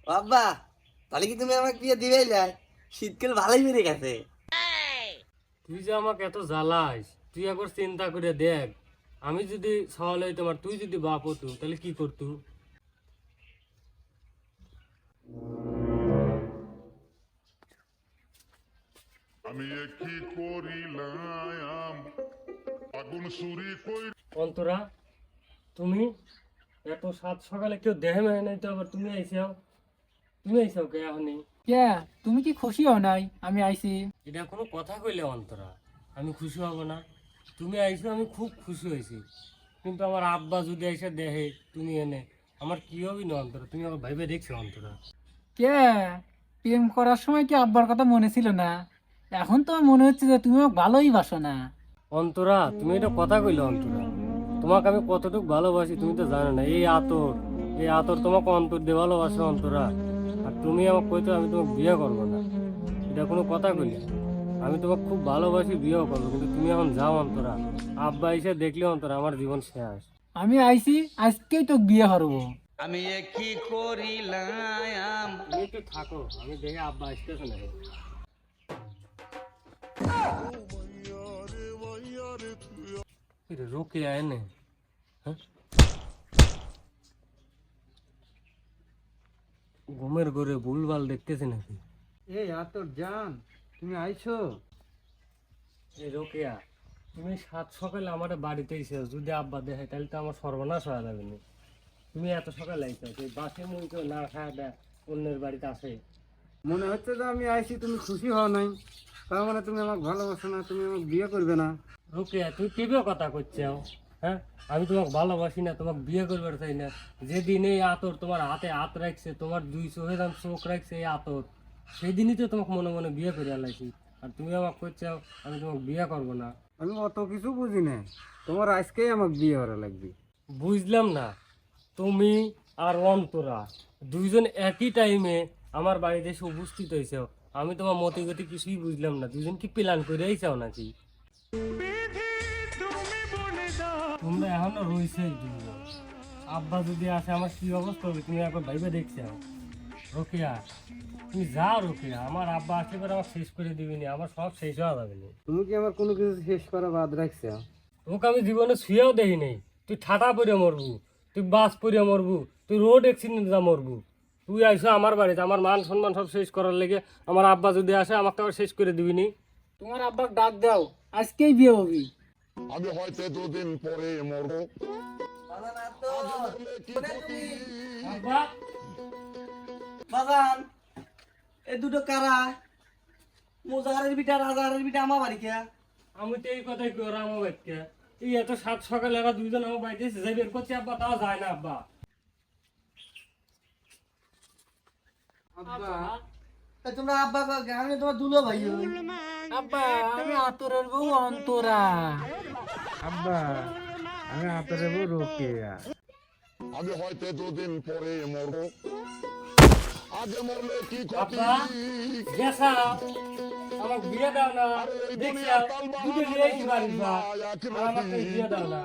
বাবা, তাহলে কি তুমি আমাকে বিয়ে দিবেই যায়? শীতকাল ভালোই বেড়ে গেছে। তুই যে আমাকে এত জ্বালাস, তুই একবার চিন্তা করে দেখ, আমি যদি সওয়াল হই তোমার, তুই যদি বাপ হতু তাহলে কি করতু? আমি কি করিলাম আগুন চুরি কই। অন্তরা, তুমি এত সাত সকালে কেউ দেহে মেহে নাই তো, আবার তুমি আইসাও কে এখনই? কে? তুমি কি খুশি হও নাই আমি আইছি? এটা কোনো কথা কইলে অন্তরা? আমি খুশি হব না? তুমি আইসো, আমি খুব খুশি হয়েছি, কিন্তু আমার আব্বা যদি এসে দেখে তুমি এনে, আমার কি হবি না অন্তরা? তুমি আমার ভাইবে দেখছো অন্তরা? কে? প্রেম করার সময় কি আব্বার কথা মনে ছিল না? এখন তো মনে হচ্ছে যে তুমি আমাকে ভালোই বাসো না। অন্তরা, তুমি এটা কথা কইলে অন্তরা? তোমাকে আমি কতটুকু ভালোবাসি তুমি তো জানো না। এই আতর তোমাকে অন্তর দিয়ে ভালোবাসে অন্তরা। আর তুমি আমাকে কইতো আমি তোমাকে বিয়ে করবো না, এটা কোনো কথা কইলে? আমি তোমাকে খুব ভালোবাসি, বিয়েও করবো, কিন্তু তুমি এখন যাও অন্তরা। আব্বা এসে দেখলে অন্তরা আমার জীবন শেষ। আমি আইছি, আজকেই তো বিয়ে হরবো। আমি কি করিলাম? তুমি একটু থাকো, আমি দেখে আব্বা আসতেছে না। রোকে আয় নে। হ্যাঁ, ঘুমের ঘরে ভুলভাল দেখতেছে নাকি? এই আতর জান, তুমি আইছো? এই রোকেয়া, তুমি সাত সকালে আমার বাড়িতে এসেছো, যদি আব্বা দেখে তাহলে তো আমার সর্বনাশ হয়ে যাবে না। তুমি এত সকালে আইছো, সেই বাসে মুই তো না খাওয়া দেয় অন্যের বাড়িতে আসে। মনে হচ্ছে যে আমি আইছি, তুমি খুশি হও নাই, তার মানে তুমি আমাকে ভালোবাসো না, তুমি আমাকে বিয়ে করবে না। রোকেয়া, তুমি কেবে কথা করছো? হ্যাঁ, আমি তোমাকে ভালোবাসি না, তোমাকে বিয়ে করবার চাই না। যেদিন এই আতর তোমার হাতে হাত রাখছে, তোমার দুই চোখে দাম চোখ রাখছে এই আতর, সেই দিনই তো তোমাকে মনে মনে বিয়ে করে আলাইছি। আর তুমি আমাকে করছো আমি তোমাকে বিয়ে করবো না। আমি অত কিছু বুঝি না, তোমার আজকেই আমাকে বিয়ে করা লাগবে। বুঝলাম না, তুমি আর অন্তরা দুইজন একই টাইমে আমার বাড়িতে এসে উপস্থিত হয়েছে, আমি তোমার মতি গতি কিছুই বুঝলাম না। দুজন কি প্ল্যান করে আইসাও নাকি? তোমরা এখনো রয়েছে দুজন। আব্বা যদি আসে আমার কি অবস্থা হবে তুমি একবার ভাইবে দেখছো? রোকেয়া, তুমি যাও রোকেয়া, আমার আব্বা আসলে পরে আমার শেষ করে দিবিনি, আমার সব শেষ হওয়া যাবে না। তুমি কি আমার কোনো কিছু শেষ করা বাদ রাখছো? তোকে আমি জীবনে শুয়েও দেখি নেই। তুই ঠাটা পরে মরবু, তুই বাস পরে মরবু, তুই রোড অ্যাক্সিডেন্ট যা মরবু। তুই আইসো আমার বাড়িতে, আমার মান সম্মান সব শেষ করার লেগে। আমার আব্বা যদি আসে আমাকে আবার শেষ করে দিবি নি। তোমার আব্বাকে ডাক দাও, আজকেই বিয়ে হবি। আমি হয়তো দুদিন পরে মরবো। আব্বা, বাজান, এই দুটো কারা? মোজাহারের বিটা, রাজাহারের বিটা আমার বাড়ি কে? আমি তো এই কথাই কই ওরা আমার বাড়িতে। এই এত সাত সকালে এরা দুইজন আমার বাড়িতে এসে যাই বের করছে, আব্বা তাও যায় না আব্বা। আব্বা, তোমরা আব্বা আমি তোমার দুলো ভাই হই। আব্বা, আমি আতরের বউ অন্তরা। আব্বা, আমি আতরের বউ রোকেয়া। আমি হয়তো দুদিন পরে মরবো। আগে মরলে কি ক্ষতি? আব্বা, গেছা আমার বিয়ে দাও না, দেখছি দুটো নিয়ে বাড়ি বা, আর আমাকে বিয়ে দাও না।